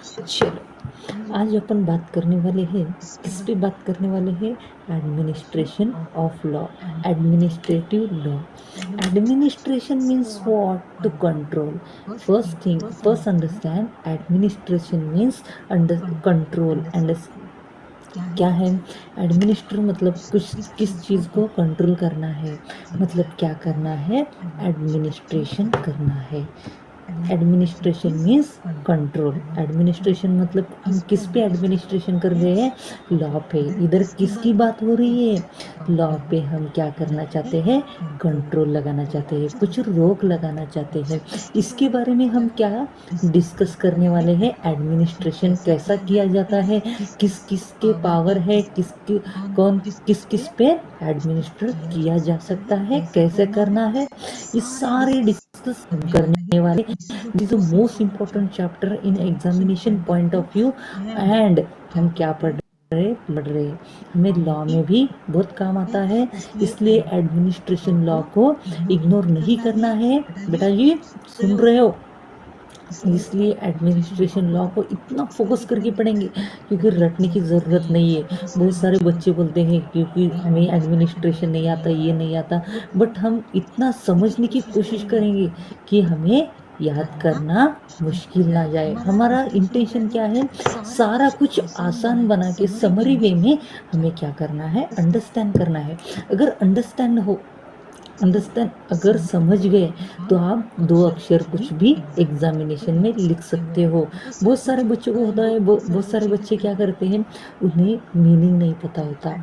चलो आज अपन बात करने वाले हैं, किस पे बात करने वाले हैं? Administration of law, administrative law. Administration means what? To control. First thing, first understand administration means under control. And क्या है एडमिनिस्टर? मतलब कुछ किस चीज़ को कंट्रोल करना है, मतलब क्या करना है? एडमिनिस्ट्रेशन करना है। Administration means control. एडमिनिस्ट्रेशन मतलब हम किस पे एडमिनिस्ट्रेशन कर रहे हैं? लॉ पे। इधर किसकी बात हो रही है? लॉ पे। हम क्या करना चाहते हैं? कंट्रोल लगाना चाहते हैं, कुछ रोक लगाना चाहते हैं। इसके बारे में हम क्या डिस्कस करने वाले हैं? एडमिनिस्ट्रेशन कैसा किया जाता है, किस किस के पावर है, किसकी कौन किस किस पे एडमिनिस्ट्रेट किया जा सकता है, कैसे करना है, ये सारे डिस्कस करने वाले। This is the most important chapter in examination point of view. And हम क्या पढ़ रहे हमें लॉ में भी बहुत काम आता है, इसलिए एडमिनिस्ट्रेशन लॉ को इग्नोर नहीं करना है। बेटा जी सुन रहे हो? इसलिए एडमिनिस्ट्रेशन लॉ को इतना फोकस करके पढ़ेंगे क्योंकि रटने की ज़रूरत नहीं है। बहुत सारे बच्चे बोलते हैं क्योंकि हमें एडमिनिस्ट्रेशन नहीं आता, ये नहीं आता, बट हम इतना समझने की कोशिश करेंगे कि हमें याद करना मुश्किल ना जाए। हमारा इंटेंशन क्या है? सारा कुछ आसान बना के समरी वे में हमें क्या करना है? अंडरस्टैंड करना है। अगर अंडरस्टैंड अगर समझ गए तो आप दो अक्षर कुछ भी एग्जामिनेशन में लिख सकते हो। बहुत सारे बच्चों को होता है, बहुत सारे बच्चे क्या करते हैं, उन्हें मीनिंग नहीं पता होता।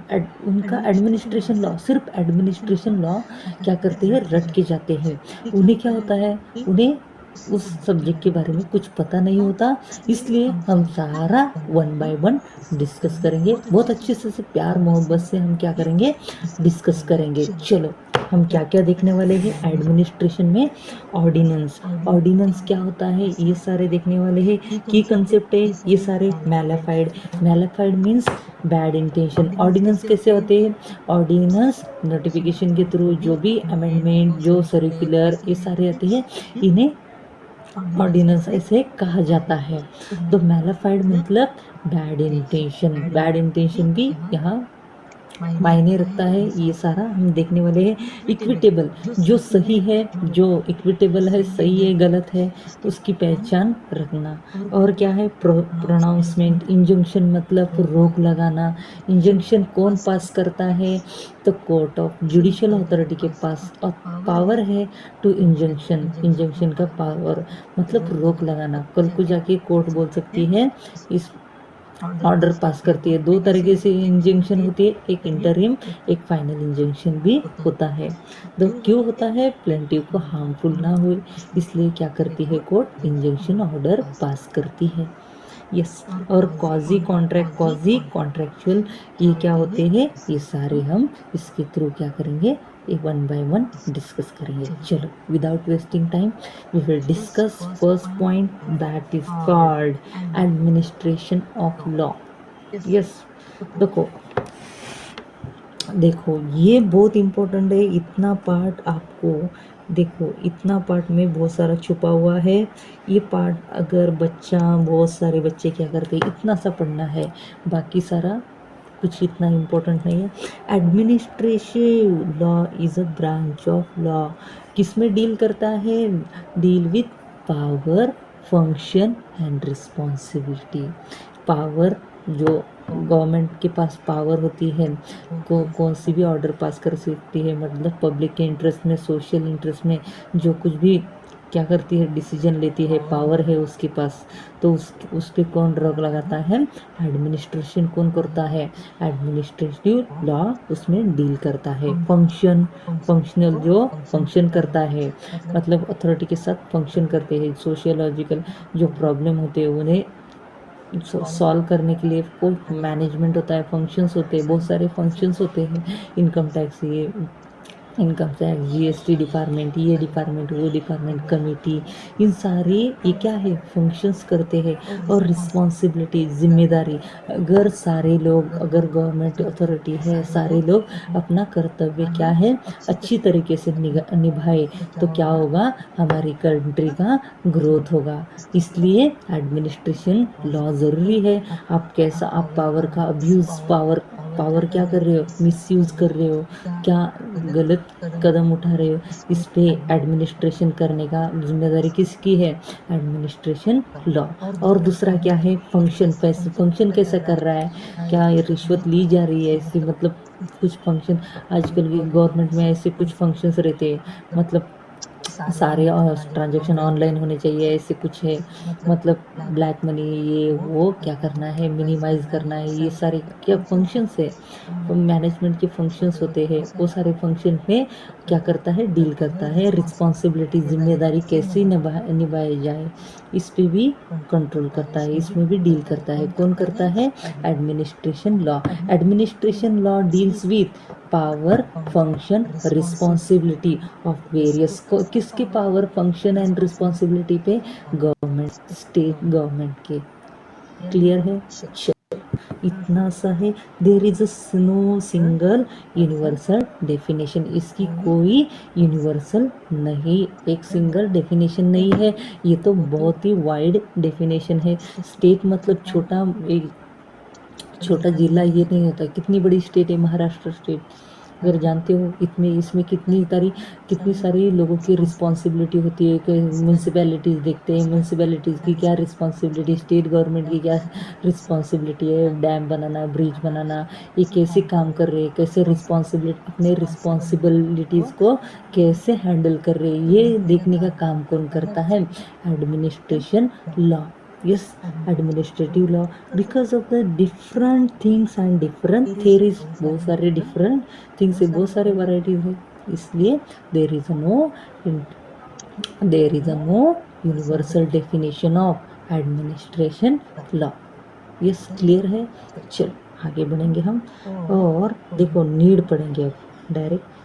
उनका एडमिनिस्ट्रेशन लॉ, सिर्फ एडमिनिस्ट्रेशन लॉ क्या करते हैं? रट के जाते हैं। उन्हें क्या होता है? उन्हें उस सब्जेक्ट के बारे में कुछ पता नहीं होता। इसलिए हम सारा वन बाय वन डिस्कस करेंगे, बहुत अच्छे से प्यार मोहब्बत से हम क्या करेंगे? डिस्कस करेंगे। चलो हम क्या क्या देखने वाले हैं एडमिनिस्ट्रेशन में? ऑर्डिनेंस। ऑर्डिनेंस क्या होता है ये सारे देखने वाले हैं। की कंसेप्ट है ये सारे। Mala fide, mala fide means bad intention. Ordinance कैसे होते हैं? ऑर्डिनेंस नोटिफिकेशन के थ्रू जो भी अमेंडमेंट, जो सर्कुलर, ये सारे आते हैं, इन्हें ऑर्डिनेंस ऐसे कहा जाता है। तो मैलाफाइड मतलब बैड इंटेंशन। बैड इंटेंशन भी यहाँ मायने रखता है। ये सारा हम देखने वाले हैं। इक्विटेबल, जो सही है, जो इक्विटेबल है, सही है, गलत है, उसकी पहचान रखना। और क्या है? प्रोनाउंसमेंट। इंजंक्शन मतलब रोक लगाना। इंजंक्शन कौन पास करता है? तो कोर्ट ऑफ जुडिशियल अथॉरिटी के पास पावर है टू इंजंक्शन। इंजंक्शन का पावर मतलब रोक लगाना। कल को जाके कोर्ट बोल सकती है, इस ऑर्डर पास करती है। दो तरीके से इंजंक्शन होती है, एक इंटरिम, एक फाइनल इंजंक्शन भी होता है। तो क्यों होता है? प्लेंटिव को हार्मफुल ना हो, इसलिए क्या करती है कोर्ट? इंजंक्शन ऑर्डर पास करती है। यस। और कॉजी कॉन्ट्रैक्ट, कॉजी कॉन्ट्रैक्चुअल, ये क्या होते हैं? ये सारे हम इसके थ्रू क्या करेंगे? एक वन बाय वन डिस्कस करेंगे। चलो without wasting time we will discuss first point, that is called administration of law. Yes. देखो देखो ये बहुत इम्पोर्टेंट है। इतना पार्ट आपको, देखो इतना पार्ट में बहुत सारा छुपा हुआ है। ये पार्ट अगर बच्चा, बहुत सारे बच्चे क्या करते हैं, इतना सा पढ़ना है, बाकी सारा कुछ इतना इम्पोर्टेंट नहीं है। Administrative law is a branch of law. किस में डील करता है? Deal with power, function and responsibility. Power, जो गवर्नमेंट के पास पावर होती है, कौन सी भी ऑर्डर पास कर सकती है, मतलब पब्लिक के इंटरेस्ट में, सोशल इंटरेस्ट में, जो कुछ भी क्या करती है, डिसीजन लेती है, पावर है उसके पास। तो उस पे कौन रोक लगाता है? एडमिनिस्ट्रेशन कौन करता है? एडमिनिस्ट्रेटिव लॉ उसमें डील करता है। फंक्शन, फंक्शनल, जो फंक्शन करता है, मतलब अथॉरिटी के साथ फंक्शन करते हैं। सोशियोलॉजिकल जो प्रॉब्लम होते हैं उन्हें सॉल्व करने के लिए कोई मैनेजमेंट होता है, फंक्शंस होते हैं, बहुत सारे फंक्शंस होते हैं। इनकम टैक्स, ये इनकम टैक्स, जीएसटी डिपार्टमेंट, ये डिपार्टमेंट, वो डिपार्टमेंट, कमेटी, इन सारे ये क्या है, फंक्शंस करते हैं। और रिस्पॉन्सिबिलिटी, जिम्मेदारी, अगर सारे लोग, अगर गवर्नमेंट अथॉरिटी है, सारे लोग अपना कर्तव्य क्या है अच्छी तरीके से निभाए, तो क्या होगा, हमारी कंट्री का ग्रोथ होगा। इसलिए एडमिनिस्ट्रेशन लॉ ज़रूरी है। आप कैसा, आप पावर का अब्यूज़, पावर क्या कर रहे हो, मिसयूज़ कर रहे हो, क्या गलत कदम उठा रहे हो, इस पे एडमिनिस्ट्रेशन करने का जिम्मेदारी किसकी है, एडमिनिस्ट्रेशन लॉ। और दूसरा क्या है, फंक्शन, पैसे फंक्शन कैसा कर रहा है, क्या ये रिश्वत ली जा रही है, ऐसे मतलब कुछ फंक्शन आजकल की गवर्नमेंट में ऐसे कुछ फंक्शंस रहते हैं, मतलब सारे ट्रांजैक्शन ऑनलाइन होने चाहिए, ऐसे कुछ है, मतलब ब्लैक मनी ये वो क्या करना है, मिनिमाइज करना है, ये सारे क्या फंक्शंस है, मैनेजमेंट के फंक्शंस होते हैं। वो सारे फंक्शन में क्या करता है, डील करता है, रिस्पॉन्सिबिलिटी, जिम्मेदारी कैसे निभाई जाए, इस पे भी कंट्रोल करता है, इसमें भी डील करता है। कौन करता है, administration law. Administration law deals with power, function, responsibility of various, किसके पावर, फंक्शन एंड रिस्पॉन्सिबिलिटी पे, गवर्नमेंट, स्टेट गवर्नमेंट के। क्लियर है, इतना सा है। There is no single universal definition, इसकी कोई यूनिवर्सल नहीं, एक सिंगल डेफिनेशन नहीं है, ये तो बहुत ही वाइड डेफिनेशन है। स्टेट मतलब छोटा, एक छोटा जिला ये नहीं होता। कितनी बड़ी स्टेट है महाराष्ट्र स्टेट, अगर जानते हो, इतने इसमें कितनी सारी लोगों की रिस्पॉन्सिबिलिटी होती है। म्यूनसिपैलिटीज़ देखते हैं, म्यूनसिपैलिटीज़ की क्या रिस्पॉन्सिबिलिटी, स्टेट गवर्नमेंट की क्या रिस्पॉन्सिबिलिटी है, डैम बनाना, ब्रिज बनाना, ये कैसे काम कर रहे हैं, कैसे रिस्पॉन्सिबिलिटी, अपने रिस्पॉन्सिबिलिटीज़ को कैसे हैंडल कर रहे हैं, ये देखने का काम कौन करता है, administration law. yes, administrative law, because of the different things and different theories, बहुत सारे different things है, बहुत सारे varieties है, इसलिए there is no universal definition of administration law. yes, clear है। चलो आगे बढ़ेंगे हम, और देखो नीड पढ़ेंगे अब direct.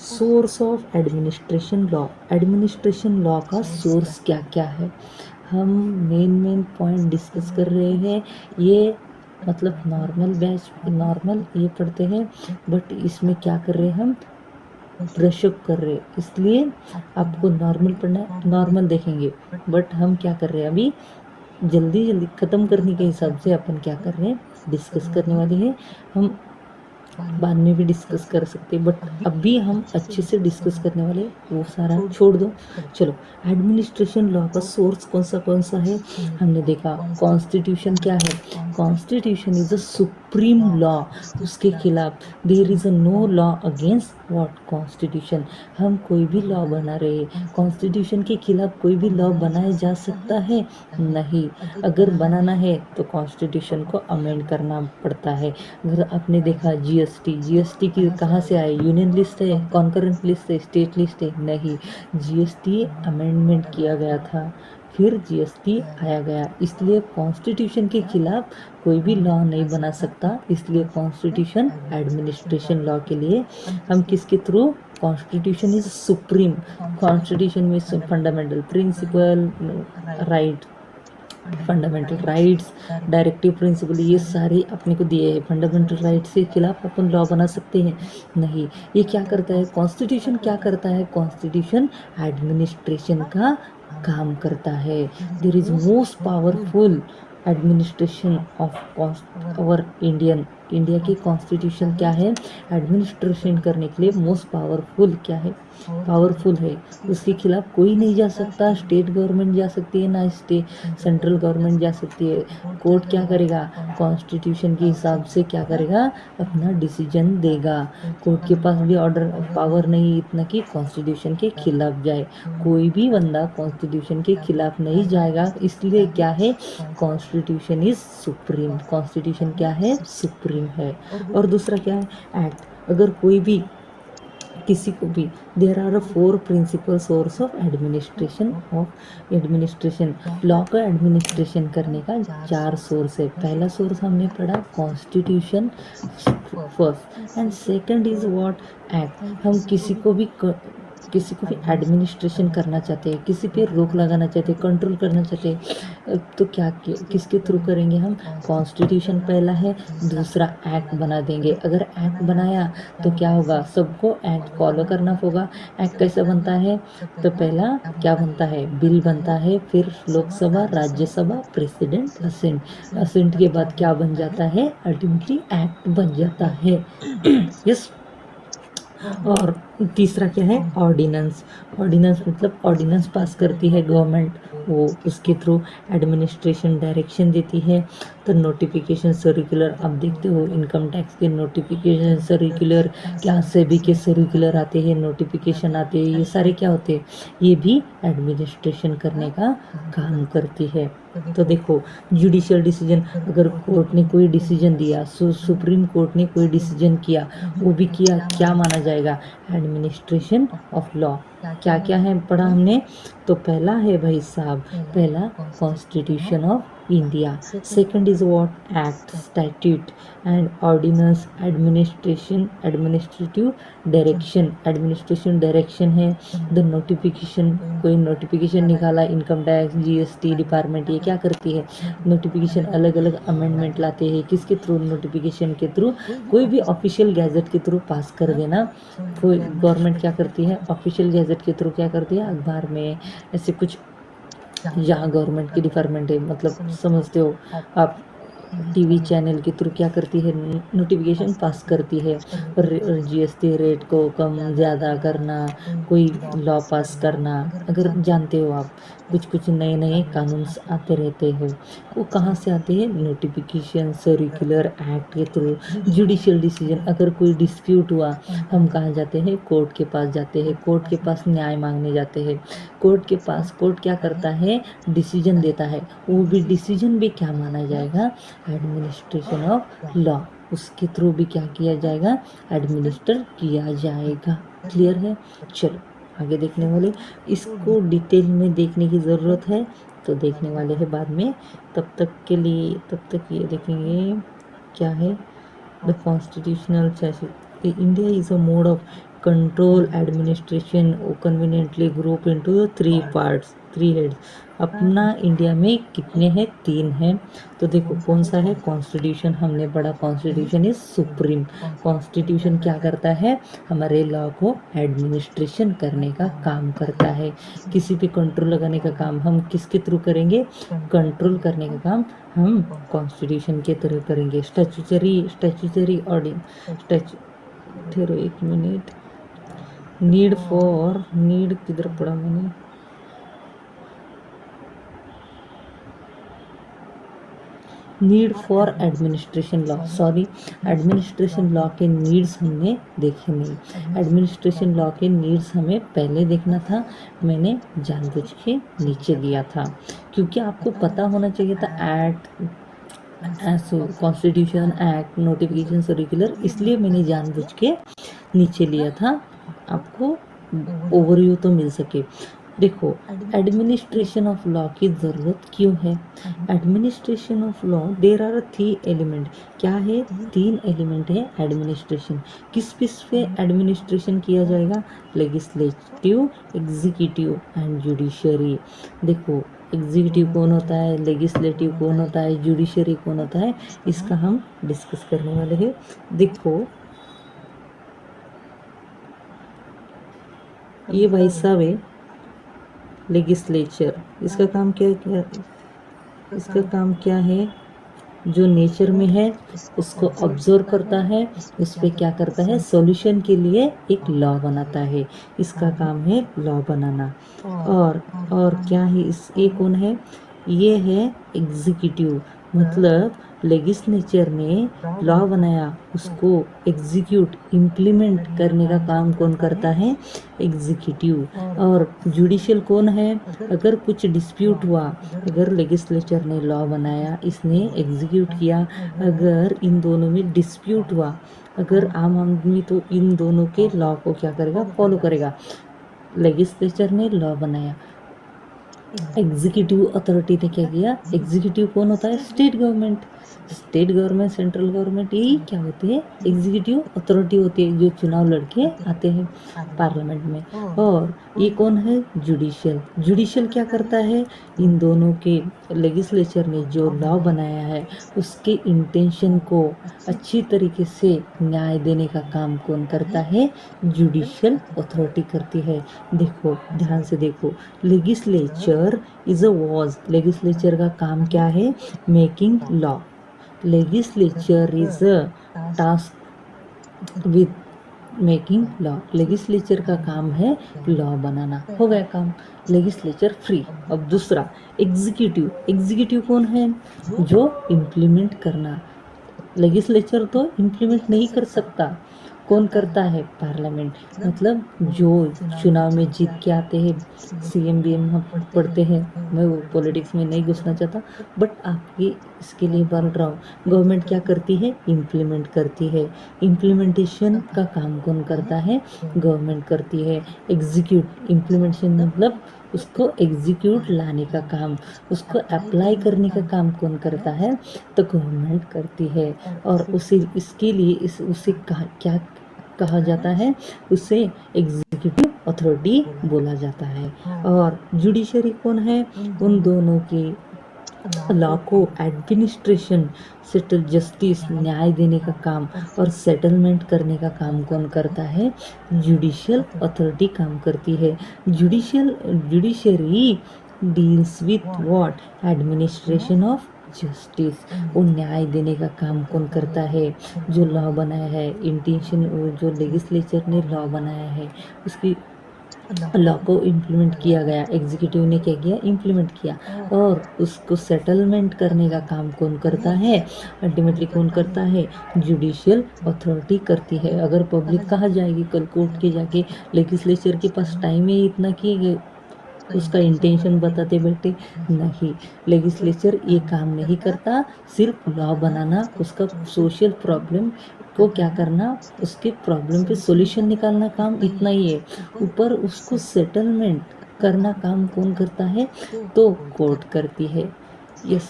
Source of administration law, administration law का सोर्स क्या क्या है, हम मेन पॉइंट डिस्कस कर रहे हैं। ये मतलब नॉर्मल बैच, नॉर्मल ये पढ़ते हैं, बट इसमें क्या कर रहे हैं हम, ब्रशअप कर रहे हैं, इसलिए आपको नॉर्मल पढ़ना है, नॉर्मल देखेंगे, बट हम क्या कर रहे हैं अभी, जल्दी जल्दी ख़त्म करने के हिसाब से अपन क्या कर रहे हैं, डिस्कस करने वाले हैं। हम बाद में भी डिस्कस कर सकते हैं, बट अभी हम अच्छे से डिस्कस करने वाले, वो सारा छोड़ दो। चलो, एडमिनिस्ट्रेशन लॉ का सोर्स कौन सा है, हमने देखा कॉन्स्टिट्यूशन क्या है, constitution is a supreme law, उसके खिलाफ there is a no law against what, constitution. हम कोई भी लॉ बना रहे हैं, कॉन्स्टिट्यूशन के खिलाफ कोई भी लॉ बनाया जा सकता है नहीं, अगर बनाना है तो कॉन्स्टिट्यूशन को अमेंड करना पड़ता है। अगर आपने देखा जीएसटी की कहाँ से आए, यूनियन लिस्ट है, कॉन्करेंट लिस्ट है, स्टेट लिस्ट है, नहीं, जीएसटी अमेंडमेंट किया गया था, फिर जीएसटी आया गया, इसलिए कॉन्स्टिट्यूशन के खिलाफ कोई भी लॉ नहीं बना सकता, इसलिए कॉन्स्टिट्यूशन एडमिनिस्ट्रेशन लॉ के लिए हम किसके through, constitution is supreme, constitution में fundamental principle, right, fundamental rights, directive principle, ये सारे अपने को दिए हैं। फंडामेंटल राइट्स के खिलाफ अपन लॉ बना सकते हैं नहीं। ये क्या करता है, कॉन्स्टिट्यूशन क्या करता है, कॉन्स्टिट्यूशन एडमिनिस्ट्रेशन का काम करता है। There is most powerful administration of our India की कॉन्स्टिट्यूशन क्या है, एडमिनिस्ट्रेशन करने के लिए मोस्ट पावरफुल क्या है, पावरफुल है, उसके खिलाफ कोई नहीं जा सकता, स्टेट गवर्नमेंट जा सकती है ना, सेंट्रल गवर्नमेंट जा सकती है। कोर्ट क्या करेगा, कॉन्स्टिट्यूशन के हिसाब से क्या करेगा, अपना डिसीजन देगा। कोर्ट के पास भी ऑर्डर पावर नहीं इतना कि कॉन्स्टिट्यूशन के खिलाफ जाए, कोई भी बंदा कॉन्स्टिट्यूशन के खिलाफ नहीं जाएगा, इसलिए क्या है, कॉन्स्टिट्यूशन इज सुप्रीम, कॉन्स्टिट्यूशन क्या है, सुप्रीम है। और दूसरा क्या है, एक्ट, अगर कोई भी किसी को भी there are 4 principal source of administration. Law का एडमिनिस्ट्रेशन करने का 4 सोर्स है। पहला सोर्स हमने पढ़ा constitution first, and second is what, act. हम किसी को भी एडमिनिस्ट्रेशन करना चाहते हैं, किसी पे रोक लगाना चाहते हैं, कंट्रोल करना चाहते हैं, तो किसके थ्रू करेंगे हम? कॉन्स्टिट्यूशन पहला है, दूसरा एक्ट बना देंगे। अगर एक्ट बनाया तो क्या होगा? सबको एक्ट फॉलो करना होगा। एक्ट कैसे बनता है? तो पहला क्या बनता है? बिल बनता है, फिर Lok Sabha, Rajya Sabha, president, assent. Assent के बाद क्या बन जाता है? अल्टीमेटली एक्ट बन जाता है। यस। और तीसरा क्या है? ऑर्डिनेंस। ऑर्डिनेंस मतलब ऑर्डिनेंस पास करती है गवर्नमेंट, वो उसके थ्रू एडमिनिस्ट्रेशन डायरेक्शन देती है। तो नोटिफिकेशन, सर्कुलर, आप देखते हो इनकम टैक्स के नोटिफिकेशन, सर्कुलर, क्या सेबी के सर्कुलर आते हैं, नोटिफिकेशन आते हैं, ये सारे क्या होते हैं? ये भी एडमिनिस्ट्रेशन करने का काम करती है। तो देखो, जुडिशियल डिसीजन, अगर कोर्ट ने कोई डिसीजन दिया, सुप्रीम कोर्ट ने कोई डिसीजन किया, वो भी क्या माना जाएगा? Administration of law. क्या क्या है पढ़ा हमने? तो पहला है भाई साहब, पहला constitution of India, second is what? Act, statute and ordinance, administrative direction. Administration direction है। द नोटिफिकेशन, कोई नोटिफिकेशन निकाला, इनकम टैक्स, जीएसटी डिपार्टमेंट, ये क्या करती है? नोटिफिकेशन, अलग अलग अमेंडमेंट लाते हैं। किसके थ्रू? नोटिफिकेशन के थ्रू। कोई भी ऑफिशियल गैजेट के थ्रू पास कर देना। कोई गवर्नमेंट क्या करती है? ऑफिशियल गैजेट के थ्रू क्या करती है? अखबार में ऐसे कुछ, जहाँ गवर्नमेंट की डिपार्टमेंट है, मतलब समझते हो आप, टीवी चैनल के थ्रू क्या करती है? नोटिफिकेशन पास करती है। जीएसटी रेट को कम ज़्यादा करना, कोई लॉ पास करना, अगर जानते हो आप, कुछ कुछ नए नए कानून आते रहते हो, वो कहाँ से आते हैं? नोटिफिकेशन, सर्कुलर, एक्ट के थ्रू। जुडिशियल डिसीजन, अगर कोई डिस्प्यूट हुआ, हम कहाँ जाते हैं? कोर्ट के पास जाते हैं। कोर्ट के पास न्याय मांगने जाते हैं। कोर्ट के पास, कोर्ट क्या करता है? डिसीजन देता है। वो भी डिसीजन भी क्या माना जाएगा? Administration of law. उसके थ्रू भी क्या किया जाएगा? एडमिनिस्टर किया जाएगा। क्लियर है? चलो आगे देखने वाले, इसको डिटेल में देखने की ज़रूरत है तो देखने वाले हैं बाद में। तब तक ये देखेंगे क्या है? The constitutional chassis, India is a mode of control administration conveniently group into 3 parts, 3 heads. अपना इंडिया में कितने हैं? 3 हैं। तो देखो कौन सा है? कॉन्स्टिट्यूशन हमने पढ़ा, कॉन्स्टिट्यूशन इज सुप्रीम। कॉन्स्टिट्यूशन क्या करता है? हमारे लॉ को एडमिनिस्ट्रेशन करने का काम करता है। किसी पे कंट्रोल लगाने का काम हम किसके थ्रू करेंगे? कंट्रोल करने का काम हम कॉन्स्टिट्यूशन के थ्रू करेंगे। स्टैच्यूटरी ऑर्डिन, ठहरो एक मिनट। नीड किधर पढ़ा मैंने? Need for administration law, sorry, administration law के नीड्स हमने देखे नहीं। एडमिनिस्ट्रेशन लॉ के नीड्स हमें पहले देखना था, मैंने जानबूझ के नीचे दिया था, क्योंकि आपको पता होना चाहिए था act, constitution, act, notification, circular, इसलिए मैंने जानबूझ के नीचे लिया था, आपको ओवरव्यू तो मिल सके। देखो, एडमिनिस्ट्रेशन ऑफ लॉ की ज़रूरत क्यों है? Administration of law, there are 3 element. क्या है? 3 एलिमेंट है एडमिनिस्ट्रेशन। किस पे एडमिनिस्ट्रेशन किया जाएगा? Legislative, executive and judiciary. देखो, एग्जीक्यूटिव कौन होता है, लेजिस्लेटिव कौन होता है, जुडिशरी कौन होता है, इसका हम डिस्कस करने वाले हैं। देखो, ये भाई साहब है लेजिस्लेचर। इसका काम क्या है? जो नेचर में है उसको ऑब्जर्व करता है, उस पर क्या करता है? सॉल्यूशन के लिए एक लॉ बनाता है। इसका काम है लॉ बनाना। और क्या है ये कौन है? ये है एग्जीक्यूटिव, मतलब लेजिस्लेचर ने लॉ बनाया, उसको एग्जीक्यूट, इम्प्लीमेंट करने का काम कौन करता है? एग्जीक्यूटिव। और जुडिशियल कौन है? अगर कुछ डिस्प्यूट हुआ, अगर लेजिस्लेचर ने लॉ बनाया, इसने एग्जीक्यूट किया, अगर इन दोनों में डिस्प्यूट हुआ, अगर आम आदमी तो इन दोनों के लॉ को क्या करेगा, फॉलो करेगा। लेजिस्लेचर ने लॉ बनाया, एग्जीक्यूटिव अथॉरिटी ने क्या किया, एग्जीक्यूटिव कौन होता है, state government. State government, central government, यही क्या होती है, एग्जीक्यूटिव अथॉरिटी होती है, जो चुनाव लड़के आते हैं पार्लियामेंट में। और ये कौन है, जुडिशियल। जुडिशियल क्या करता है, इन दोनों के लेजिस्लेचर ने जो लॉ बनाया है उसके इंटेंशन को अच्छी तरीके से न्याय देने का काम कौन करता है, जुडिशियल अथॉरिटी करती है। देखो ध्यान से देखो, legislature is a was, legislature का काम क्या है, making law. Legislature is a task with making law. Legislature का काम है लॉ बनाना, हो गया काम, लेजिस्लेचर फ्री। अब दूसरा एग्जीक्यूटिव, एग्जीक्यूटिव कौन है, जो इम्प्लीमेंट करना। लेजिस्लेचर तो इम्प्लीमेंट नहीं कर सकता, कौन करता है, पार्लियामेंट। मतलब जो चुनाव में जीत के आते हैं, सीएम बीएम हम पढ़ते हैं, मैं वो पॉलिटिक्स में नहीं घुसना चाहता, बट आपके इसके लिए बोल रहा हूँ, गवर्नमेंट क्या करती है, इम्प्लीमेंट करती है। इम्प्लीमेंटेशन का काम कौन करता है, गवर्नमेंट करती है। एग्जीक्यूट, इम्प्लीमेंटेशन मतलब उसको एग्जीक्यूट लाने का काम, उसको अप्लाई करने का काम कौन करता है, तो गवर्नमेंट करती है। और उसे इसके लिए उसे क्या कहा जाता है, उसे एग्जीक्यूटिव अथॉरिटी बोला जाता है। और जुडिशरी कौन है, उन दोनों की लॉ को एडमिनिस्ट्रेशन, सेटल जस्टिस, न्याय देने का काम और सेटलमेंट करने का काम कौन करता है, जुडिशियल अथॉरिटी काम करती है। Judiciary deals with what, administration of justice, वो न्याय देने का काम कौन करता है, जो लॉ बनाया है, इंटेंशन, जो लेजिस्लेचर ने लॉ बनाया है उसकी लॉ को इम्प्लीमेंट किया गया, एग्जीक्यूटिव ने क्या किया, इम्प्लीमेंट किया। और उसको सेटलमेंट करने का काम कौन करता है, अल्टीमेटली कौन करता है, जुडिशियल अथॉरिटी करती है। अगर पब्लिक कहाँ जाएगी कल कोर्ट के जाके, लेजिस्लेचर के पास टाइम है इतना कि उसका इंटेंशन बताते बैठे, नहीं, लेजिस्लेचर ये काम नहीं करता, सिर्फ लॉ बनाना, उसका सोशल प्रॉब्लम को क्या करना, उसके प्रॉब्लम पे सॉल्यूशन निकालना, काम इतना ही है। ऊपर उसको सेटलमेंट करना काम कौन करता है, तो कोर्ट करती है। Yes,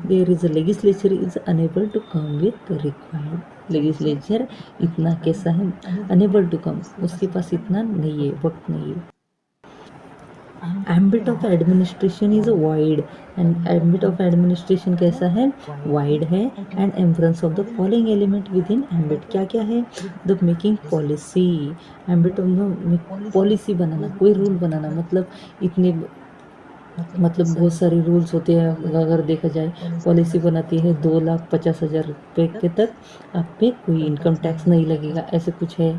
there is a legislature is enable to come with required. Legislature इतना कैसा है, अनेबल टू कम, उसके पास इतना नहीं है, वक्त नहीं है। Ambit of administration is wide, and ambit of administration कैसा है, वाइड है। And embrace of the following element within ambit, क्या क्या है, the making policy, ambit of the policy बनाना, कोई रूल बनाना, मतलब इतने, मतलब बहुत सारे रूल्स होते हैं। अगर देखा जाए, पॉलिसी बनाती है 2,50,000 रुपये के तक आप पे कोई इनकम टैक्स नहीं लगेगा, ऐसे कुछ है।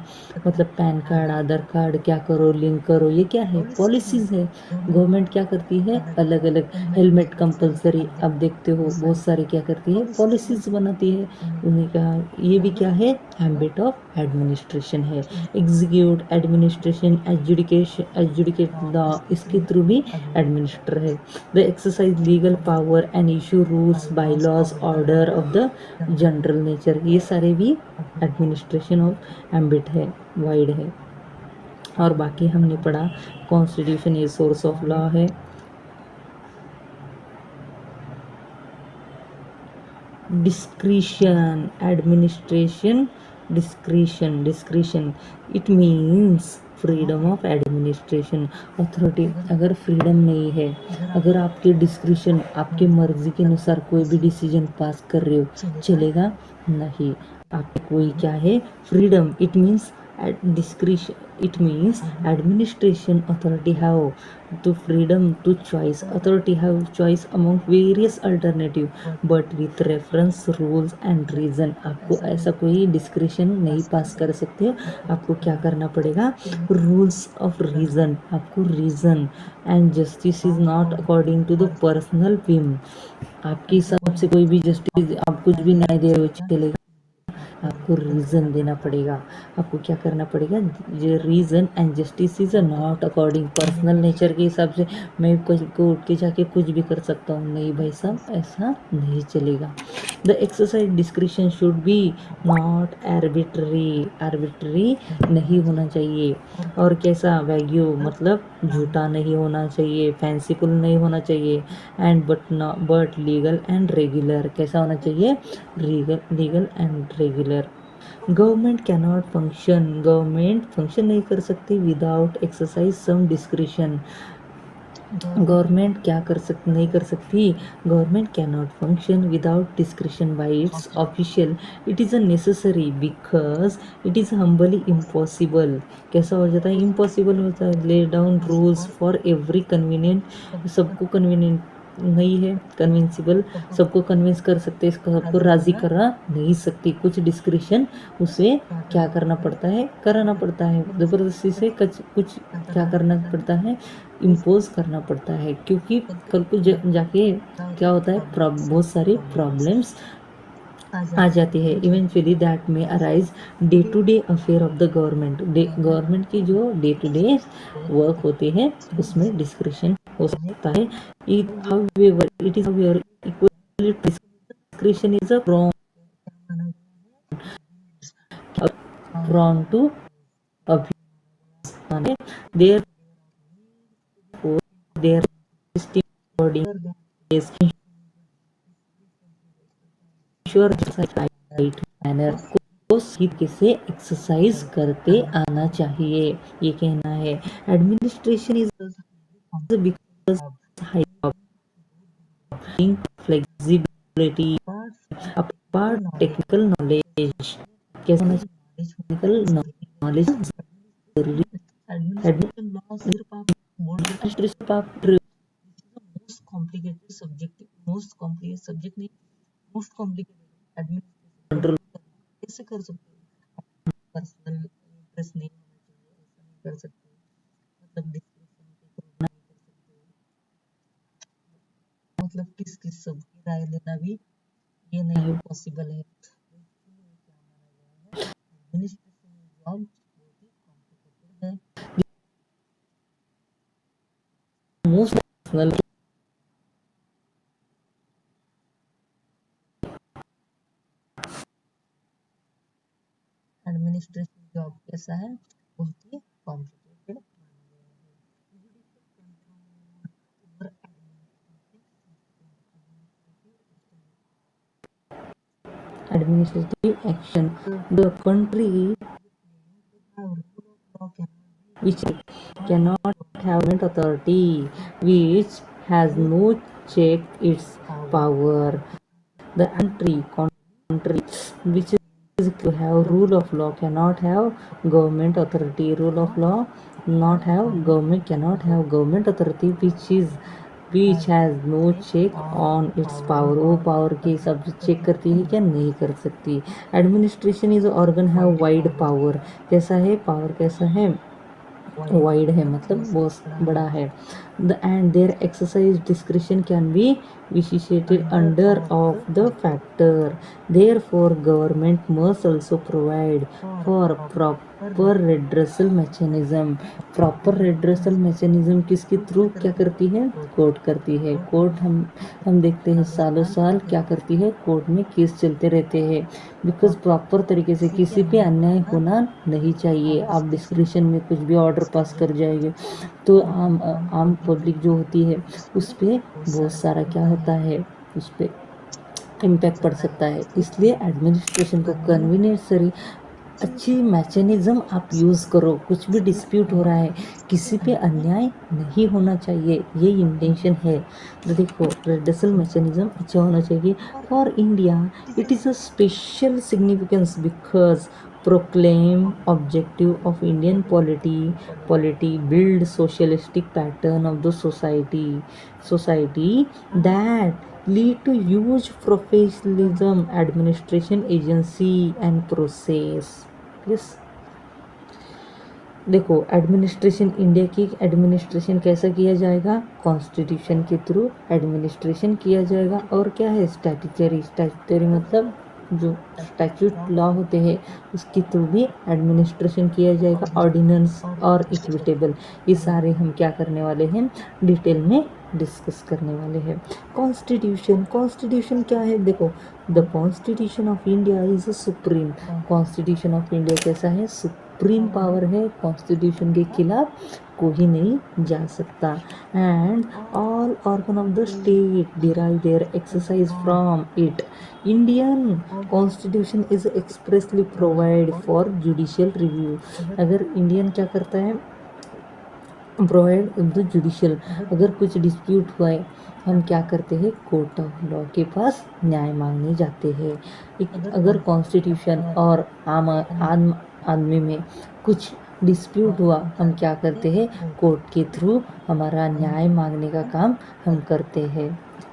मतलब पैन कार्ड, आधार कार्ड क्या करो, लिंक करो, ये क्या है, पॉलिसीज है। गवर्नमेंट क्या करती है, अलग अलग, हेलमेट कंपलसरी, अब देखते हो बहुत सारे क्या करती है, पॉलिसीज बनाती है। उन्हें कहा, ये भी क्या है, एम्बिट ऑफ एडमिनिस्ट्रेशन है। एग्जीक्यूट, एडमिनिस्ट्रेशन, एजुडिकेट लॉ, इसके थ्रू भी एडमिनिस्टर है। The exercise legal power and issue rules, by laws, order of the general nature, ये सारे भी एडमिनिस्ट्रेशन ऑफ एम्बिट है, वाइड है। और बाकी हमने पढ़ा कॉन्स्टिट्यूशन ये सोर्स ऑफ लॉ है। Discretion, administration, discretion it means freedom of administration, authority. अगर फ्रीडम नहीं है, अगर आपके डिस्क्रिशन, आपके मर्जी के अनुसार कोई भी डिसीजन पास कर रहे हो, चलेगा नहीं। आपके कोई क्या है, freedom, it means discretion, it means administration authority have to freedom to choice, authority have choice among various alternative but with reference rules and reason। आपको ऐसा कोई डिस्क्रिशन नहीं पास कर सकते, आपको क्या करना पड़ेगा, रूल्स ऑफ रीजन, आपको reason. And justice is not according to the personal whim, आपके हिसाब से कोई भी जस्टिस, आप कुछ भी न्याय दे रहे हो चलेगा आपको रीज़न देना पड़ेगा, आपको क्या करना पड़ेगा, ये reason and justice is not according personal nature के हिसाब से मैं कुछ को उठ के जाके कुछ भी कर सकता हूँ, नहीं भाई साहब, ऐसा नहीं चलेगा। The exercise discretion should be not arbitrary नहीं होना चाहिए, और कैसा वैग्यू मतलब झूठा नहीं होना चाहिए, फैंसीफुल नहीं होना चाहिए, and but legal and regular, कैसा होना चाहिए, legal and regular. Government function नहीं कर सकती without exercise some discretion. Government क्या नहीं कर सकती, government can not function without discretion by its official, it is a necessary because it is humbly impossible, कैसा हो जाता है, इम्पॉसिबल होता है, lay down rules for every convenient, सबको कन्वीनियंट नहीं है, कन्विंसिबल, सबको कन्विंस कर सकते, सबको राजी करा नहीं सकती, कुछ डिस्क्रिशन उसे क्या करना पड़ता है, कराना पड़ता है, ज़बरदस्ती से कुछ क्या करना पड़ता है, इम्पोज करना पड़ता है, क्योंकि कल को जाके क्या होता है, बहुत सारे प्रॉब्लम्स आ जाती है, इवेंचुअली दैट में arise day to day affair of the government, government की जो डे टू डे वर्क होते हैं उसमें डिस्क्रिशन हो सकता है। It is equally discretion is a prone to abuse, माने therefore their system body is ensure right manner को सीधे से एक्सरसाइज करते आना चाहिए, ये कहना है। Administration is because high flexibility apart technical knowledge, कैसा होना चाहिए, टेक्निकल नॉलेज जरूरी, एडमिनिस्ट्रेशन आप control most personal administrative action. The country which cannot have government authority, which has no check its power. The country which is to have rule of law cannot have government authority. Rule of law not have government, cannot have government authority, which has no check on its power, वो power के हिसाब से check करती है क्या, नहीं कर सकती। Administration is organ have wide power, कैसा है पावर, कैसा है वाइड है, मतलब बहुत बड़ा है। The and their exercise discretion can be vitiated under of the factor, therefore government must also provide for proper redressal mechanism. Proper redressal mechanism किसके थ्रू क्या करती है, कोर्ट करती है। कोर्ट हम देखते हैं सालों साल क्या करती है, कोर्ट में केस चलते रहते हैं, बिकॉज प्रॉपर तरीके से किसी पे अन्याय होना नहीं चाहिए। आप डिस्क्रिशन में कुछ भी ऑर्डर पास कर जाएंगे तो आम पब्लिक जो होती है उस पर बहुत सारा क्या होता है, उस पर इम्पैक्ट पड़ सकता है। इसलिए एडमिनिस्ट्रेशन को कन्वीनियंसरी अच्छी मैकेनिज्म आप यूज़ करो, कुछ भी डिस्प्यूट हो रहा है, किसी पे अन्याय नहीं होना चाहिए, ये इंटेंशन है। तो देखो रेड्रेसल मैकेनिज्म अच्छा होना चाहिए। For India it is a special significance because proclaim objective of Indian polity build socialistic pattern of the society that lead to huge professionalism, administration, agency and process। yes, देखो administration, India की administration कैसा किया जाएगा, constitution के through administration किया जाएगा। और क्या है स्टैट्यूटरी, स्टैट्यूटरी मतलब जो स्टैट्यूट लॉ होते हैं उसके थ्रू भी एडमिनिस्ट्रेशन किया जाएगा, ऑर्डिनेंस और इक्विटेबल, ये सारे हम क्या करने वाले हैं, डिटेल में डिस्कस करने वाले हैं। कॉन्स्टिट्यूशन, कॉन्स्टिट्यूशन क्या है, देखो the constitution of India is a supreme, constitution of India कैसा है, सुप्रीम पावर है, कॉन्स्टिट्यूशन के खिलाफ कोई नहीं जा सकता। And all organ of the state derive their exercise from it, Indian constitution is expressly provide for judicial review, अगर इंडियन क्या करता है, प्रोवाइड द जुडिशियल, अगर कुछ डिस्प्यूट हुआ है हम क्या करते हैं, कोर्ट ऑफ लॉ के पास न्याय मांगने जाते हैं। अगर कॉन्स्टिट्यूशन और आम आदमी में कुछ डिस्प्यूट हुआ हम क्या करते हैं, कोर्ट के थ्रू हमारा न्याय मांगने का काम हम करते हैं।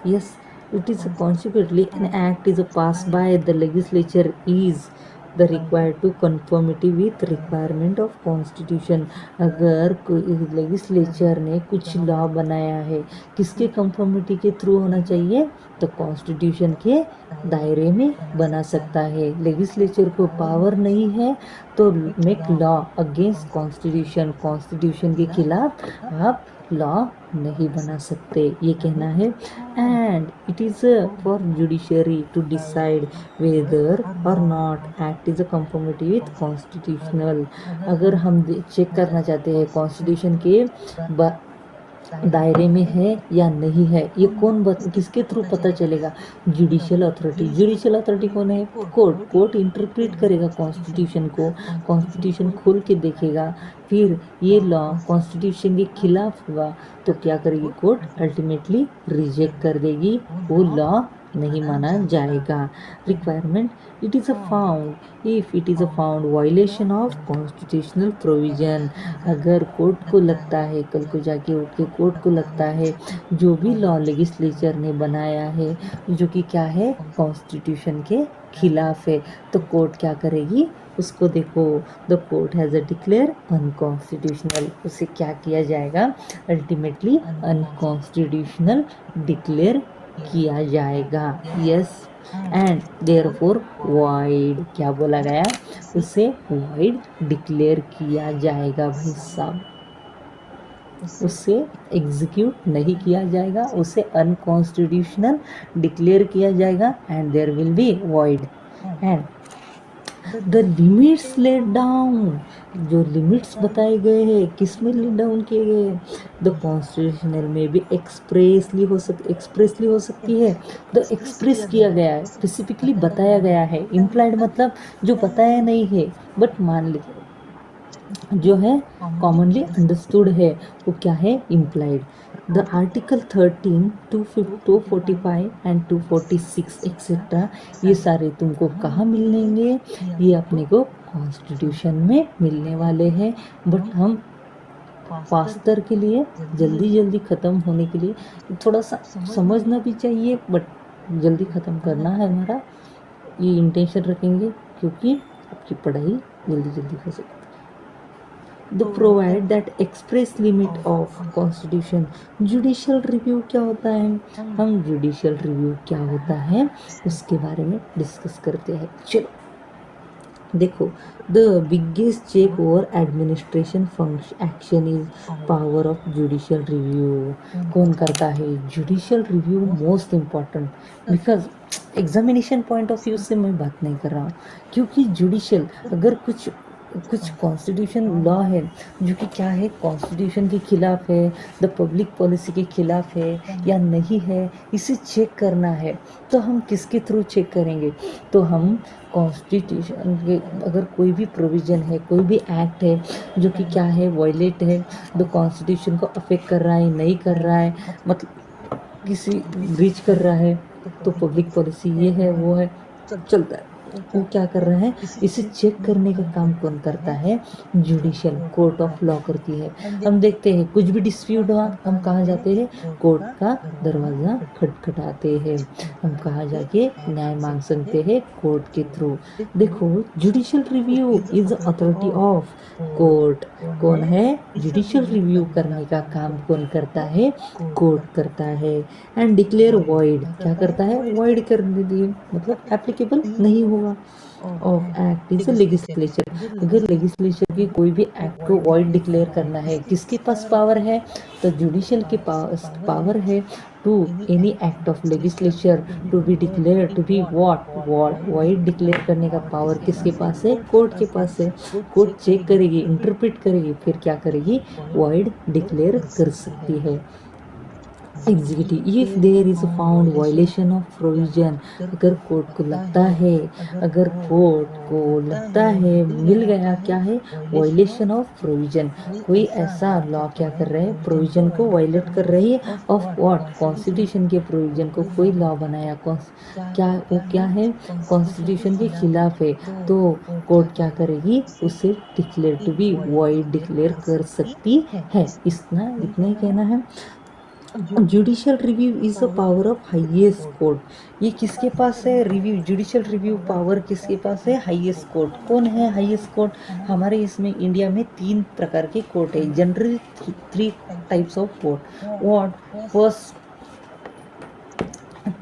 Yes, it is consequently an act is passed by the legislature is the required to conformity with requirement of constitution, अगर कोई लेजिस्लेचर ने कुछ लॉ बनाया है किसके कंफर्मिटी के थ्रू होना चाहिए, तो कॉन्स्टिट्यूशन के दायरे में बना सकता है। लेजिस्लेचर को पावर नहीं है तो make law against constitution, constitution के खिलाफ आप लॉ नहीं बना सकते, ये कहना है। And it is for judiciary to decide whether or not act is a conformity with constitutional, अगर हम चेक करना चाहते हैं कॉन्स्टिट्यूशन के दायरे में है या नहीं है, ये किसके थ्रू पता चलेगा, जुडिशियल अथॉरिटी, जुडिशियल अथॉरिटी कौन है, कोर्ट, कोर्ट इंटरप्रेट करेगा कॉन्स्टिट्यूशन को, कॉन्स्टिट्यूशन खोल के देखेगा, फिर ये लॉ कॉन्स्टिट्यूशन के खिलाफ हुआ तो क्या करेगी कोर्ट, अल्टीमेटली रिजेक्ट कर देगी, वो लॉ नहीं माना जाएगा। Requirement, it is a found if it is a found violation of constitutional provision, अगर कोर्ट को लगता है, कल को जाके उठ के कोर्ट को लगता है जो भी लॉ लेजिस्लेचर ने बनाया है जो कि क्या है, कॉन्स्टिट्यूशन के खिलाफ है, तो कोर्ट क्या करेगी उसको, देखो the court has a declare unconstitutional, उसे क्या किया जाएगा, अल्टीमेटली अनकॉन्स्टिट्यूशनल डिक्लेयर किया जाएगा। यस, एंड देयरफॉर वाइड, क्या बोला गया, उसे वाइड डिक्लेयर किया जाएगा भाई साहब, उसे एग्जीक्यूट नहीं किया जाएगा, उसे अनकॉन्स्टिट्यूशनल डिक्लेयर किया जाएगा and there will be wide. And the limits laid down, जो लिमिट्स बताए गए हैं किस में लेड डाउन किए गए हैं, द कॉन्स्टिट्यूशनल में भी एक्सप्रेसली हो सकती है, द एक्सप्रेस किया गया है, स्पेसिफिकली बताया गया है, इम्प्लाइड मतलब जो बताया नहीं है बट मान ली जो है कॉमनली अंडरस्टूड है, वो क्या है, implied. The article 13, 245 and 246 etcetera, ये सारे तुमको कहाँ मिलेंगे, ये अपने को कॉन्स्टिट्यूशन में मिलने वाले हैं, बट हम फास्टर के लिए, जल्दी ख़त्म होने के लिए थोड़ा सा समझना भी चाहिए, बट जल्दी ख़त्म करना है हमारा, ये इंटेंशन रखेंगे क्योंकि आपकी पढ़ाई जल्दी हो सके। The provide that express limit of constitution, judicial review क्या होता है, हम जुडिशियल रिव्यू क्या होता है उसके बारे में डिस्कस करते हैं। चलो देखो, the biggest check over administration function action is power of judicial review, कौन करता है, judicial review most important, because examination point of view से मैं बात नहीं कर रहा हूँ, क्योंकि जुडिशियल अगर कुछ कॉन्स्टिट्यूशन लॉ है जो कि क्या है, कॉन्स्टिट्यूशन के खिलाफ है, द पब्लिक पॉलिसी के खिलाफ है या नहीं है, इसे चेक करना है, तो हम किसके थ्रू चेक करेंगे, तो हम कॉन्स्टिट्यूशन के, अगर कोई भी प्रोविज़न है, कोई भी एक्ट है जो कि क्या है, वायलेट है, द कॉन्स्टिट्यूशन को अफेक्ट कर रहा है, नहीं कर रहा है, मतलब किसी ब्रीच कर रहा है, तो पब्लिक पॉलिसी ये है वो है, चलता है, वो क्या कर रहा है, इसे चेक करने का काम कौन करता है, जुडिशियल कोर्ट ऑफ लॉ करती है। हम देखते हैं कुछ भी डिस्प्यूट हुआ हम कहाँ जाते हैं, कोर्ट का दरवाज़ा खटखटाते हैं, हम कहाँ जाके न्याय मांग सकते हैं, कोर्ट के थ्रू। देखो judicial review is authority of court. कौन है, जुडिशियल रिव्यू करने का काम कौन करता है, कोर्ट करता है। एंड डिक्लेयर वॉइड, क्या करता है, वॉइड कर दिए, मतलब एप्लीकेबल नहीं होगा ऑफ एक्ट इज लेजिस्लेचर। अगर लेजिस्लेचर की कोई भी एक्ट को वॉइड डिक्लेयर करना है, किसके पास पावर है, तो जुडिशियल के पास पावर है to any act of legislature to be declare to be void declare करने का पावर किसके पास है, कोर्ट के पास है। कोर्ट चेक करेगी, इंटरप्रेट करेगी, फिर क्या करेगी, वॉइड डिक्लेयर कर सकती है। Executive if there is found violation of provision, अगर कोर्ट को लगता है, अगर कोर्ट को लगता है, मिल गया क्या है, वायलेशन ऑफ प्रोविजन, कोई ऐसा लॉ क्या कर रहे हैं, प्रोविजन को वायलेट कर रही है, ऑफ व्हाट, कॉन्स्टिट्यूशन के प्रोविजन को कोई लॉ बनाया, क्या वो क्या है, कॉन्स्टिट्यूशन के खिलाफ है, तो कोर्ट क्या करेगी, उसे declare to be void declare कर सकती है। इतना ही कहना है। Judicial review is a power of highest court, ये किसके पास है, रिव्यू, जुडिशियल रिव्यू पावर किसके पास है, हाईएस्ट कोर्ट। कौन है हाईएस्ट कोर्ट, हमारे इसमें इंडिया में 3 प्रकार के कोर्ट है, generally 3 types of court. What, first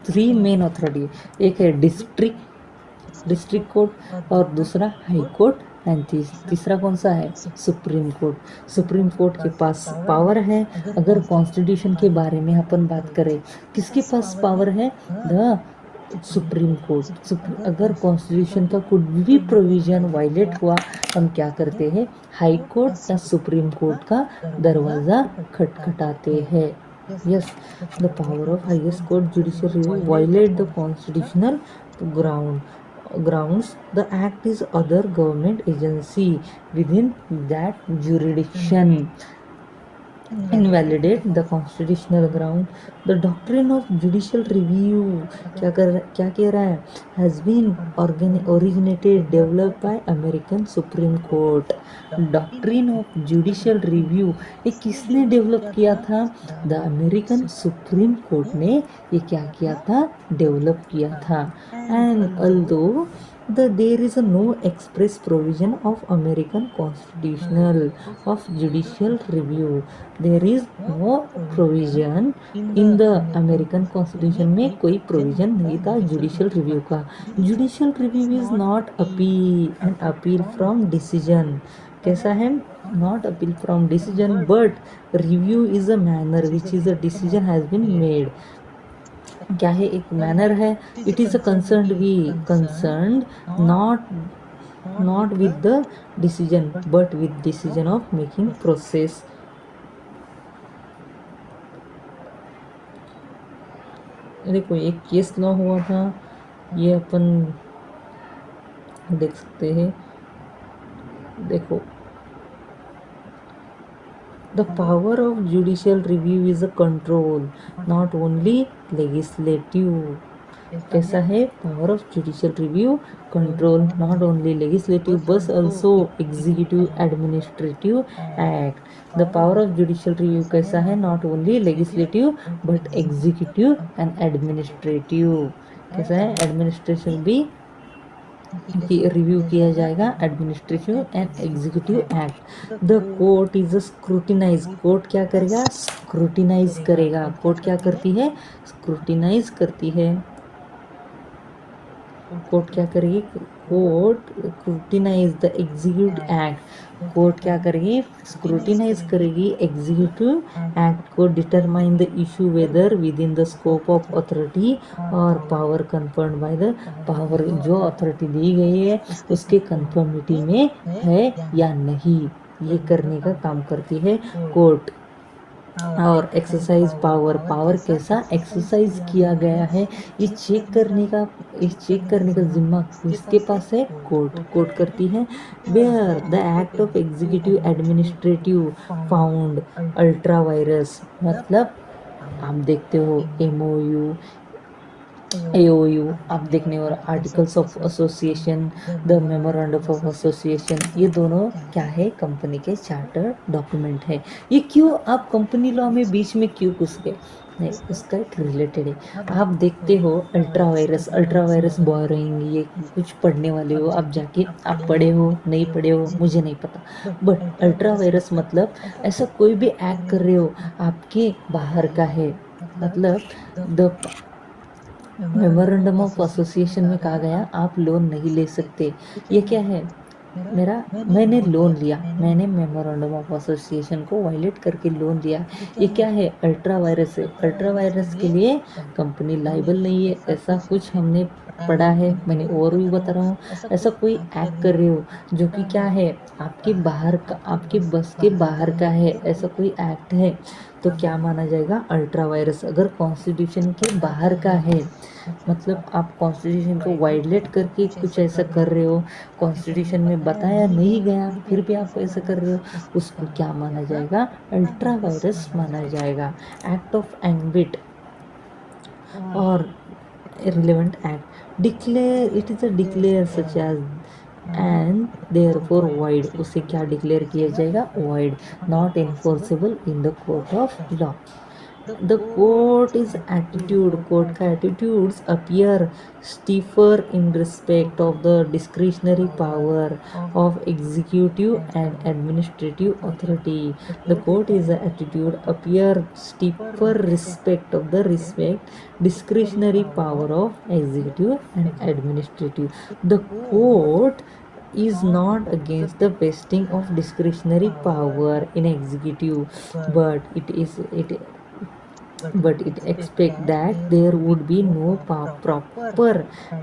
3 main authority, एक है डिस्ट्रिक्ट कोर्ट, और दूसरा हाई कोर्ट, एंड तीसरा कौन सा है, सुप्रीम कोर्ट। सुप्रीम कोर्ट के पास पावर है, अगर कॉन्स्टिट्यूशन के बारे में अपन बात करें, किसके पास पावर है, द सुप्रीम कोर्ट। अगर कॉन्स्टिट्यूशन का कुछ भी प्रोविजन वायलेट हुआ, हम क्या करते हैं, हाई कोर्ट या सुप्रीम कोर्ट का दरवाज़ा खटखटाते हैं। Yes, the power of highest court judicial review violate the constitutional grounds. The act is other government agency within that jurisdiction. Invalidate the constitutional ground. The doctrine of judicial review क्या कह रहा है, has been originated developed by American Supreme Court. Doctrine of judicial review ये किसने develop किया था, the American supreme court ने ये क्या किया था, डेवलप किया था। And although there is no express provision of American constitutional of judicial review, there is no provision in the American constitution में कोई provision नहीं था judicial review का। judicial review is not appeal from decision, कैसा है, not appeal from decision but review is a manner which is a decision has been made। क्या है, एक मैनर है, it is a concern not with the decision but with decision of making process. देखो एक case law हुआ था, ये अपन देख सकते हैं। देखो the power of judicial review is a control not only legislative, कैसा है, power of judicial review control not only legislative but also executive administrative act. The power of judicial review कैसा है, not only legislative but executive and administrative, कैसा है, administration भी review किया जाएगा, administrative and executive act. The court is scrutinise, court क्या करेगा, scrutinise करेगा, कोर्ट क्या करती है, स्क्रूटिनाइज करती है। कोर्ट क्या करेगी, court scrutinize the executive act, court क्या करेगी, स्क्रूटिनाइज करेगी एग्जीक्यूटिव एक्ट को, determine the issue whether within the scope of authority और power conferred by the power, जो अथॉरिटी दी गई है उसके कन्फर्मिटी में है या नहीं, ये करने का काम करती है कोर्ट। और एक्सरसाइज पावर कैसा एक्सरसाइज किया गया है, ये चेक करने का जिम्मा किसके पास है, कोर्ट करती है। Where the act of executive administrative found ultra vires, मतलब आप देखते हो MOU AOU आप देखने, और articles of association, the memorandum of association, ये दोनों क्या है, कंपनी के चार्टर डॉक्यूमेंट है। ये क्यों आप कंपनी लॉ में बीच में क्यों घुस गए? नहीं, उसका एक रिलेटेड है। आप देखते हो अल्ट्रा वायरस बोरिंग, ये कुछ पढ़ने वाले हो आप, जाके आप पढ़े हो नहीं पढ़े हो मुझे नहीं पता, बट अल्ट्रा वायरस मतलब ऐसा कोई भी एक्ट कर रहे हो आपके बाहर का है, मतलब द मेमोरेंडम ऑफ एसोसिएशन में कहा गया आप लोन नहीं ले सकते। ये क्या है, मैंने लोन लिया, मैंने मेमोरेंडम ऑफ एसोसिएशन को वायलेट करके लोन लिया, ये क्या है, अल्ट्रा वायरस है। अल्ट्रा वायरस के लिए कंपनी लाइबल नहीं है, ऐसा कुछ हमने पढ़ा है, मैंने और भी बता रहा हूँ। ऐसा कोई एक्ट कर रहे हो जो कि क्या है, आपके बाहर का, आपके बस के बाहर का है, ऐसा कोई एक्ट है तो क्या माना जाएगा, अल्ट्रा वायरस। अगर कॉन्स्टिट्यूशन के बाहर का है, मतलब आप कॉन्स्टिट्यूशन को वायलेट करके कुछ ऐसा कर रहे हो, कॉन्स्टिट्यूशन में बताया नहीं गया फिर भी आप ऐसा कर रहे हो, उसको क्या माना जाएगा, अल्ट्रा वायरस माना जाएगा। एक्ट ऑफ एम्बिट और relevant act declare, it is a declare such as and therefore void, उसे क्या डिक्लेयर किया जाएगा, void, not enforceable in the court of law। The court is attitude, court का attitudes appear stiffer in respect of the discretionary power of executive and administrative authority। The court is attitude appear stiffer respect of the discretionary power of executive and administrative। The court is not against the vesting of discretionary power in executive, but it expect that there would be no proper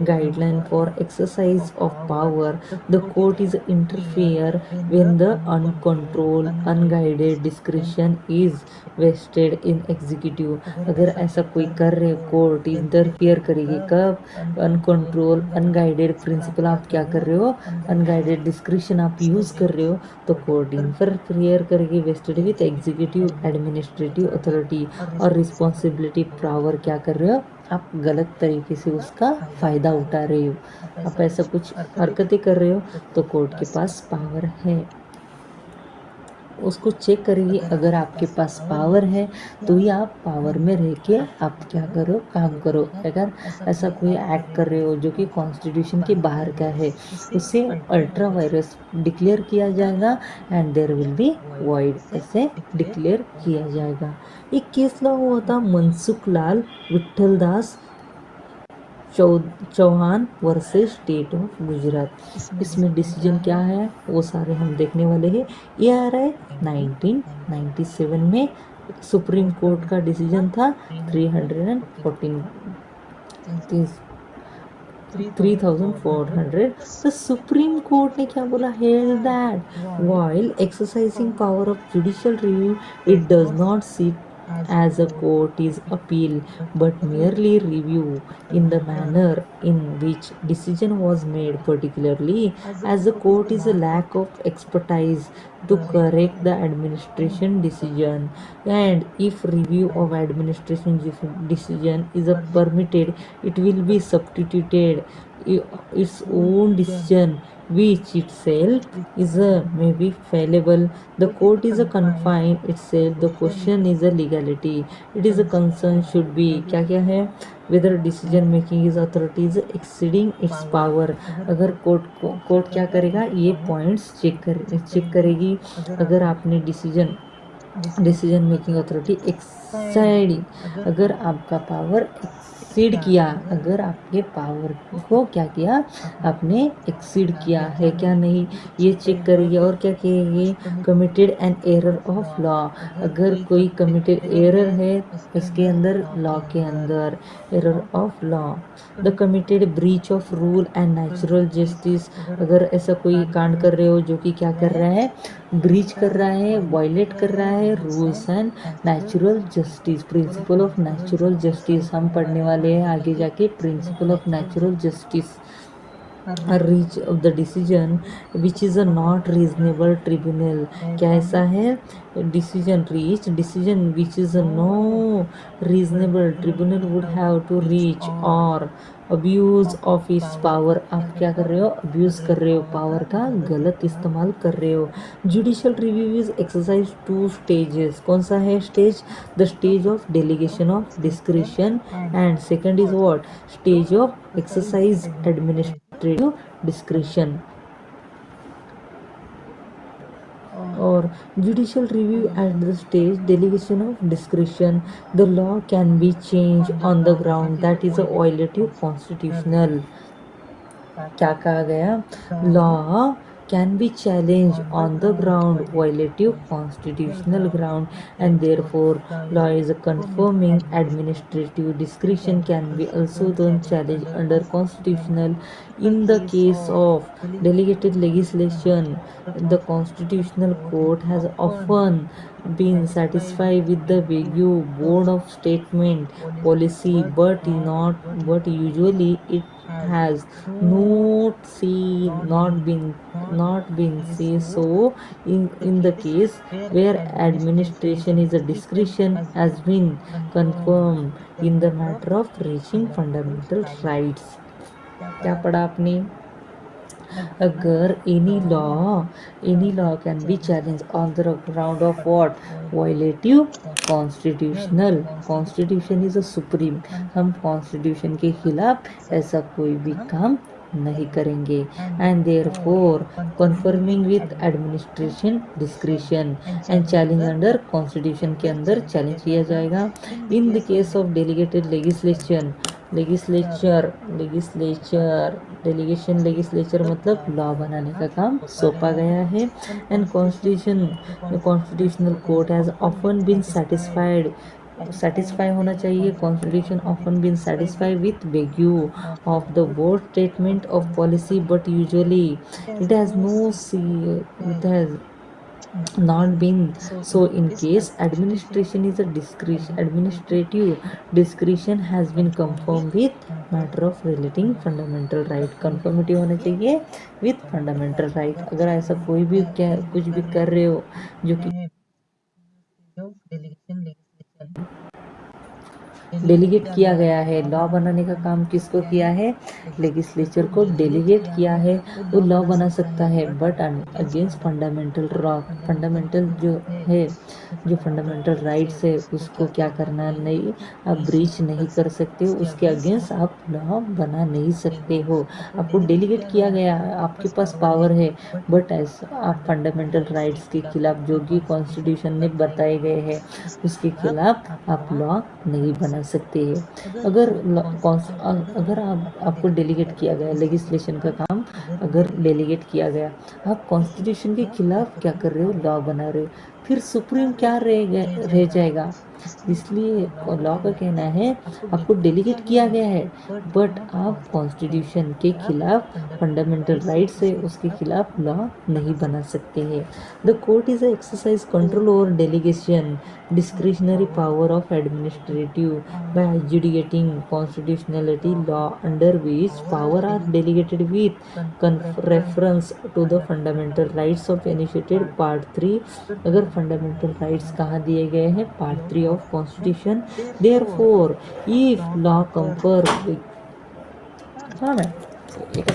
guideline for exercise of power। The court is interfere when the uncontrolled unguided discretion is vested in executive। अगर ऐसा कोई कर रहे, court interfere करेगी कब, uncontrol unguided principal आप क्या कर रहे हो, अनगाइडेड डिस्क्रिप्शन आप यूज कर रहे हो, तो कोर्ट इंटरफियर करेगी vested with executive administrative authority, और रिस्पॉन्सिबिलिटी पावर क्या कर रहे हो, आप गलत तरीके से उसका फ़ायदा उठा रहे हो, आप ऐसा कुछ हरकतें कर रहे हो तो कोर्ट के पास पावर है, उसको चेक करेगी। अगर आपके पास पावर है तो ही आप पावर में रह के आप क्या करो, काम करो। अगर ऐसा कोई एक्ट कर रहे हो जो कि कॉन्स्टिट्यूशन के बाहर का है, उसे अल्ट्रा वायरस डिक्लेयर किया जाएगा and there will be void, ऐसे डिक्लेयर किया जाएगा। एक केस लॉ हुआ था Mansukh Lal Vithal Das Chauhan versus state of Gujarat. इसमें डिसीजन क्या है वो सारे हम देखने वाले हैं। ये आ रहा है 1997 में सुप्रीम कोर्ट का डिसीजन था 3400। द सुप्रीम कोर्ट ने क्या बोला, held that while exercising power of judicial review it does not seat as a court is appeal but merely review in the manner in which decision was made, particularly as the court is a lack of expertise to correct the administration decision, and if review of administration decision is permitted it will be substituted its own decision which itself is may be fallible। The court is a confine itself, the question is a legality, it is a concern should be क्या क्या है, whether decision making is authority is exceeding its power। अगर court क्या करेगा, ये points check करेगी। अगर आपने डिसीजन मेकिंग अथॉरिटी एक्साइडिंग, अगर आपका पावर एक्सीड किया, अगर आपके पावर को क्या किया, आपने एक्सीड किया है क्या नहीं, ये चेक करेगी। और क्या कहेगी, committed an error of law, अगर कोई कमिटेड एरर है इसके अंदर, लॉ के अंदर error of law, the committed breach of rule and natural justice, अगर ऐसा कोई कांड कर रहे हो जो कि क्या कर रहा है, ब्रीच कर रहा है, वायलेट कर रहा है rules and natural justice, principle of natural justice हम पढ़ने वाले हैं आगे जाके, principle of natural justice. reach of the decision which is a not reasonable tribunal. क्या ऐसा है? Decision which is a no reasonable tribunal would have to reach, or abuse of its power. आप क्या कर रहे हो? abuse कर रहे हो, पावर का गलत इस्तेमाल कर रहे हो. Judicial review is exercise 2 stages. कौन सा है stage? The stage of delegation of discretion, and second is what? Stage of exercise administrative discretion. Or judicial review at the stage delegation of discretion, the law can be changed on the ground that is a violative constitutional. क्या कहा गया? Law can be challenged on the ground violative constitutional ground, and therefore law is a confirming administrative discretion can be also then challenged under constitutional. In the case of delegated legislation, the constitutional court has often been satisfied with the vague board of statement policy, but usually it has not been say so in the case where administration is a discretion has been confirmed in the matter of reaching fundamental rights. क्या पढ़ा आपने? अगर any law can be challenged on the ground of what? Violative constitutional. Constitution is a supreme. हम constitution के खिलाफ ऐसा कोई भी काम नहीं करेंगे, and therefore confirming with administration discretion and challenge under constitution के अंदर challenge किया जाएगा. In the case of delegated legislation, legislature मतलब लॉ बनाने का काम सौंपा गया है. And constitutional court has often been satisfied होना चाहिए. Constitution often been satisfied with vague of the board statement of policy, but usually it has not been so in case administrative discretion has been confirmed with matter of relating fundamental right. conformity होना चाहिए with fundamental right. अगर ऐसा कोई भी कुछ भी कर रहे हो जो कि डेलीगेट किया गया है, लॉ बनाने का काम किसको किया है? लेजिस्लेचर को डेलीगेट किया है, वो लॉ बना सकता है, बट अगेंस्ट फंडामेंटल जो है, जो फंडामेंटल राइट्स है उसको क्या करना नहीं, आप ब्रीच नहीं कर सकते हो, उसके अगेंस्ट आप लॉ बना नहीं सकते हो. आपको डेलीगेट किया गया, आपके पास पावर है, बट ऐसा आप फंडामेंटल राइट्स के खिलाफ जो कि कॉन्स्टिट्यूशन में बताए गए हैं उसके खिलाफ आप लॉ नहीं बना सकते हैं. अगर आपको डेलीगेट किया गया लेजिस्लेशन का काम, अगर डेलीगेट किया गया, आप कॉन्स्टिट्यूशन के खिलाफ क्या कर रहे हो? लॉ बना रहे हो, फिर सुप्रीम क्या रह जाएगा? इसलिए लॉ का कहना है आपको डेलीगेट किया गया है, बट आप कॉन्स्टिट्यूशन के खिलाफ फंडामेंटल राइट्स है उसके खिलाफ लॉ नहीं बना सकते हैं. The court is exercise control over delegation discretionary power of administrative by adjudicating constitutionality law, under which power are delegated with reference to the fundamental rights of initiated part 3. अगर fundamental rights कहाँ दिए गए हैं? part 3 of constitution. therefore if law confer हाँ मैं एक